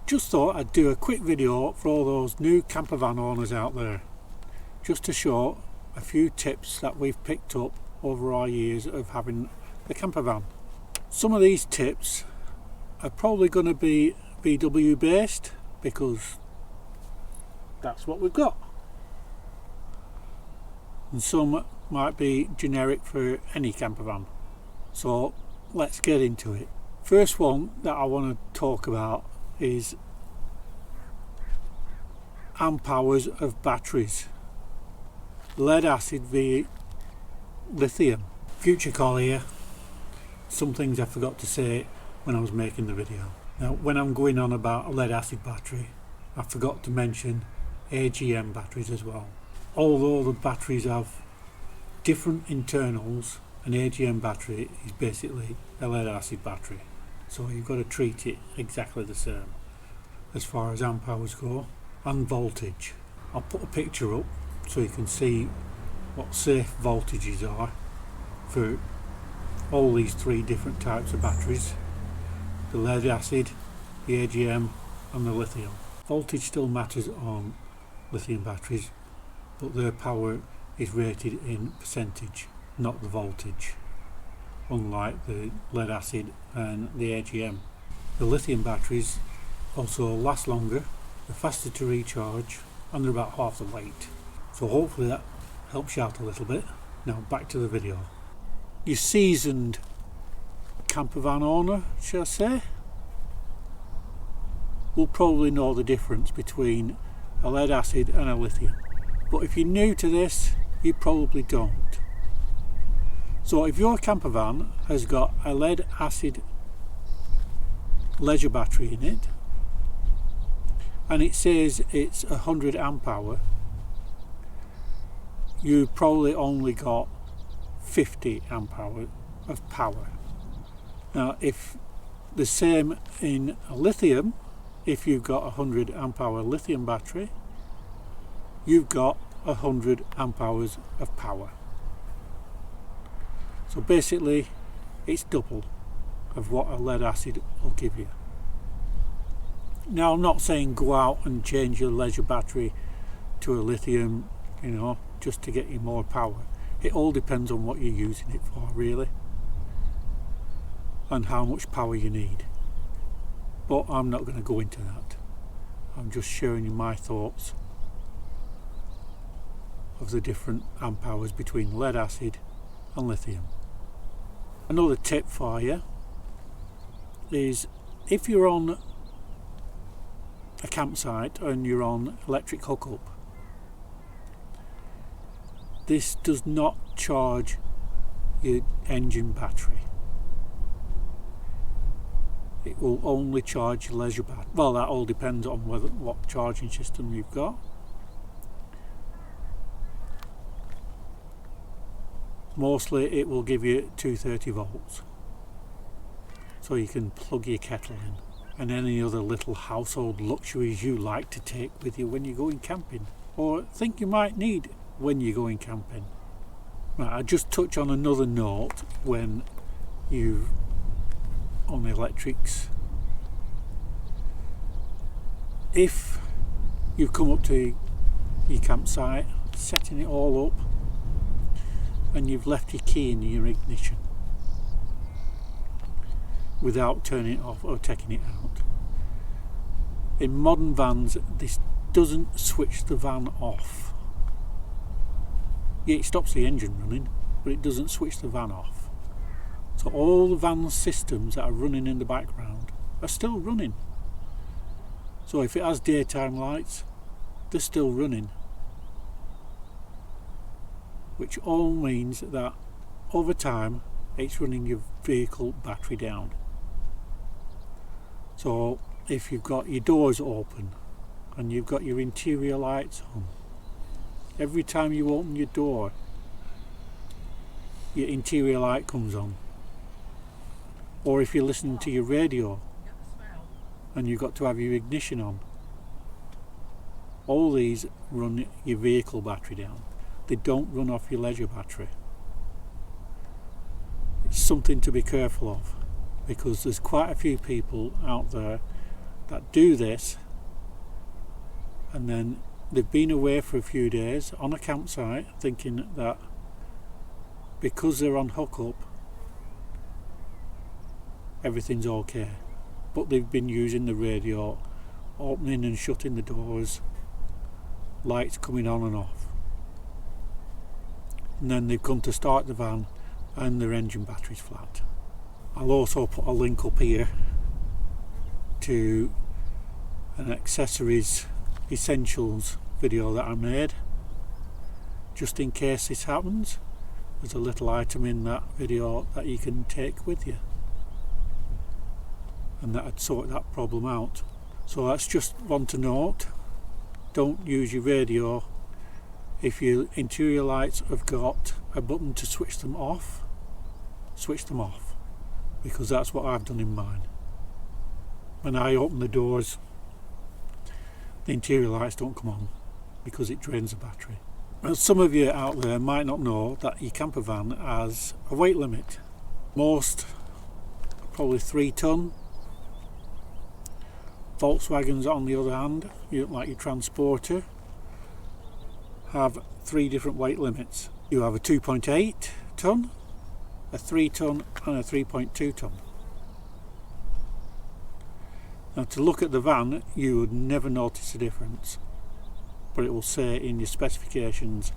Just thought I'd do a quick video for all those new camper van owners out there, just to show a few tips that we've picked up over our years of having the camper van. Some of these tips are probably going to be VW based because that's what we've got, and some might be generic for any camper van. So let's get into it. First one that I want to talk about is amp hours of batteries, lead acid v lithium. Future call here. Some things I forgot to say when I was making the video. Now when I'm going on about a lead acid battery, I forgot to mention AGM batteries as well. Although the batteries have different internals, an AGM battery is basically a lead acid battery, so you've got to treat it exactly the same as far as amp hours go and voltage. I'll put a picture up so you can see what safe voltages are for all these three different types of batteries: the lead acid, the AGM and the lithium. Voltage still matters on lithium batteries, but their power is rated in percentage, not the voltage, unlike the lead acid and the AGM. The lithium batteries also last longer, they're faster to recharge, and they're about half the weight. So hopefully that helps you out a little bit. Now back to the video. Your seasoned camper van owner, shall I say, will probably know the difference between a lead acid and a lithium. But if you're new to this, you probably don't. So if your camper van has got a lead acid leisure battery in it, and it says it's 100 amp hour, you probably only got 50 amp hour of power. Now if the same in a lithium, if you've got a 100 amp hour lithium battery, you've got 100 amp hours of power. So basically it's double of what a lead acid will give you. Now I'm not saying go out and change your leisure battery to a lithium, just to get you more power. It all depends on what you're using it for, really, and how much power you need. But I'm not going to go into that. I'm just showing you my thoughts of the different amp hours between lead acid and lithium. Another tip for you is, if you're on a campsite and you're on electric hookup, this does not charge your engine battery. It will only charge your leisure battery. Well, that all depends on what charging system you've got. Mostly it will give you 230 volts, so you can plug your kettle in and any other little household luxuries you like to take with you when you're going camping, or think you might need when you're going camping. Right, I'll just touch on another note when you're on the electrics. If you've come up to your campsite, setting it all up, and you've left your key in your ignition without turning it off or taking it out. In modern vans, this doesn't switch the van off. Yeah, it stops the engine running, but it doesn't switch the van off. So all the van systems that are running in the background are still running. So if it has daytime lights, they're still running, which all means that over time it's running your vehicle battery down. So if you've got your doors open and you've got your interior lights on, every time you open your door, your interior light comes on. Or if you're listening to your radio and you've got to have your ignition on, all these run your vehicle battery down. They don't run off your leisure battery. It's something to be careful of, because there's quite a few people out there that do this, and then they've been away for a few days on a campsite thinking that because they're on hookup everything's okay, but they've been using the radio, opening and shutting the doors, lights coming on and off, and then they've come to start the van and their engine battery's flat. I'll also put a link up here to an accessories essentials video that I made just in case this happens. There's a little item in that video that you can take with you, and that'd sort that problem out. So that's just one to note. Don't use your radio if your interior lights have got a button to switch them off, because that's what I've done in mine. When I open the doors, the interior lights don't come on because it drains the battery. Now, some of you out there might not know that your camper van has a weight limit. Most are probably 3 ton. Volkswagens, on the other hand, like your Transporter, have 3 different weight limits. You have a 2.8 ton, a 3 ton and a 3.2 ton. Now, to look at the van, you would never notice a difference, but it will say in your specifications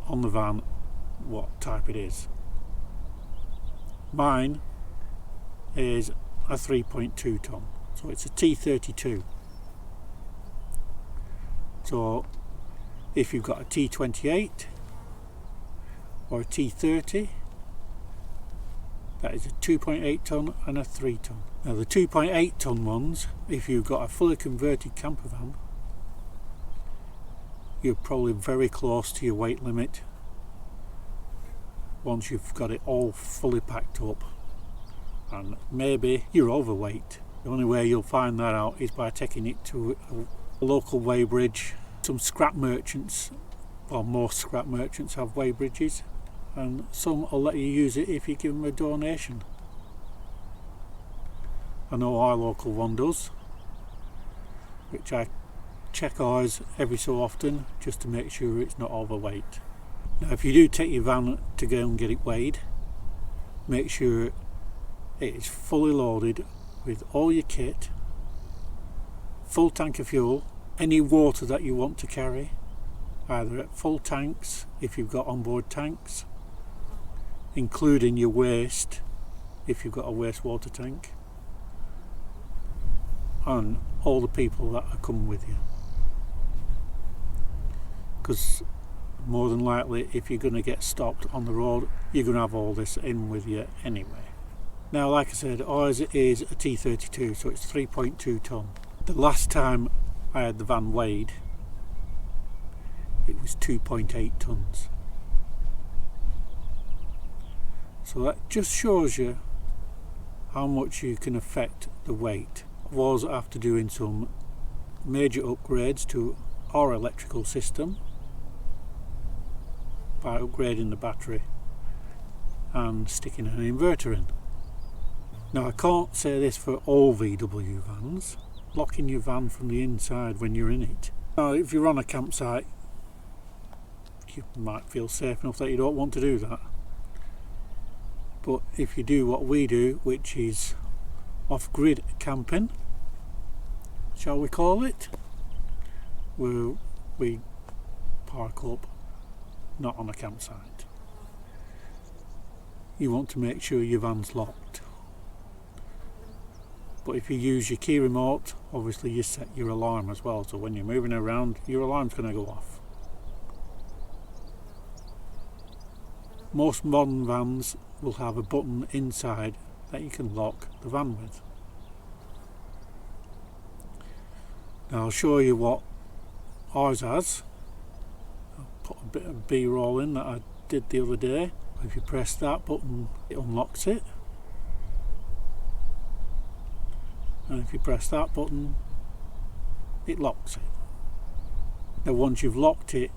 on the van what type it is. Mine is a 3.2 ton, so it's a T32. So if you've got a T28 or a T30, that is a 2.8 ton and a 3 ton. Now the 2.8 ton ones, if you've got a fully converted camper van, you're probably very close to your weight limit once you've got it all fully packed up, and maybe you're overweight. The only way you'll find that out is by taking it to a local weighbridge. Some scrap merchants, well, most scrap merchants have weighbridges, and some will let you use it if you give them a donation. I know our local one does, which I check ours every so often just to make sure it's not overweight. Now if you do take your van to go and get it weighed, make sure it is fully loaded with all your kit, full tank of fuel, any water that you want to carry, either at full tanks if you've got onboard tanks, including your waste if you've got a wastewater tank, and all the people that are coming with you. Because more than likely, if you're going to get stopped on the road, you're going to have all this in with you anyway. Now, like I said, ours is a T32, so it's 3.2 ton. The last time I had the van weighed, it was 2.8 tons. So that just shows you how much you can affect the weight. I was after doing some major upgrades to our electrical system by upgrading the battery and sticking an inverter in. Now I can't say this for all VW vans. Locking your van from the inside when you're in it. Now if you're on a campsite, you might feel safe enough that you don't want to do that. But if you do what we do, which is off-grid camping, shall we call it, where we park up not on a campsite, you want to make sure your van's locked. But if you use your key remote, obviously you set your alarm as well, so when you're moving around, your alarm's going to go off. Most modern vans will have a button inside that you can lock the van with. Now I'll show you what ours has. I'll put a bit of B-roll in that I did the other day. If you press that button, it unlocks it. And if you press that button, it locks it. Now once you've locked it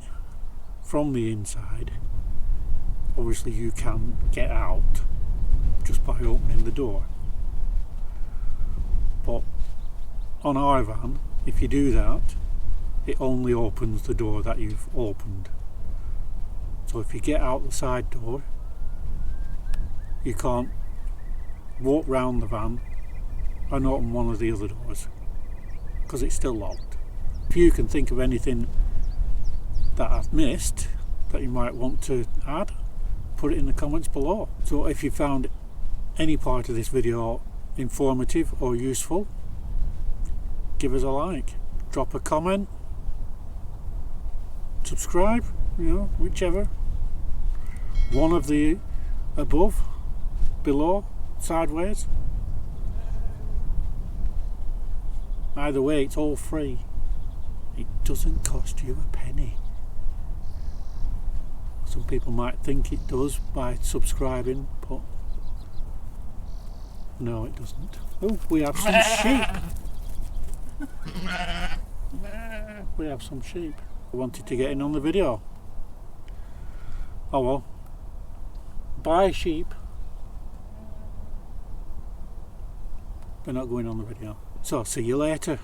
from the inside, obviously you can get out just by opening the door. But on our van, if you do that, it only opens the door that you've opened. So if you get out the side door, you can't walk round the van and open one of the other doors because it's still locked. If you can think of anything that I've missed that you might want to add, put it in the comments below. So if you found any part of this video informative or useful, give us a like, drop a comment, subscribe, whichever. One of the above, below, sideways. Either way, it's all free. It doesn't cost you a penny. Some people might think it does by subscribing, but no, it doesn't. Oh, we have some sheep. We have some sheep. I wanted to get in on the video. Oh well. Bye, sheep. They're not going on the video. So, see you later.